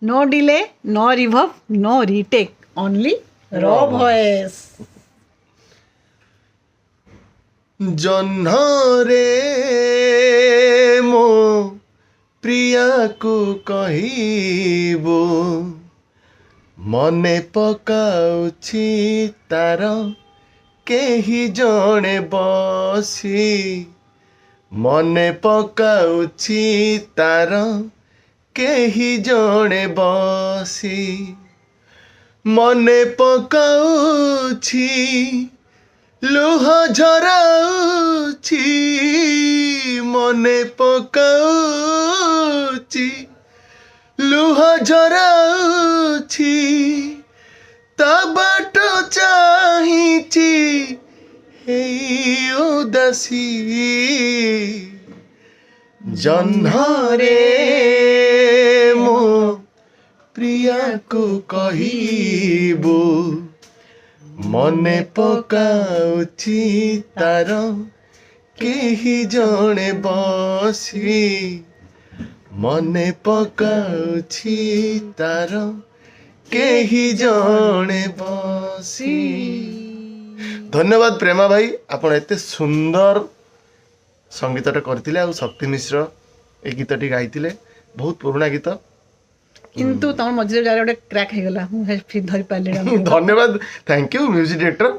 No delay, no reverb, no retake, only raw voice. जह्नरे मो प्रिया को कहिबो मने पकाउछि तार केही जणे बसी मने पकाउछि तार केही जणे बसी मने पकाउछि लुह झराउछि मने पकाउछि लुह झराउछि ता बाट चाहिछि हे उदासी जह्नरे मो प्रिया को कहिबो मने पकाउछि तार केही जणे बसी मने पकाउछि तार केही जणे बसी। धन्यवाद प्रेमा भाई, आपण एते सुंदर संगीतटा करथिले आ शक्ति मिश्र ए गीतटी गाइथिले। बहुत पुराना गीत किंतु तम मझे जारे गोटे क्रैक हे गला, फिर धरि पाले। धन्यवाद, थैंक यू म्यूजिक डायरेक्टर।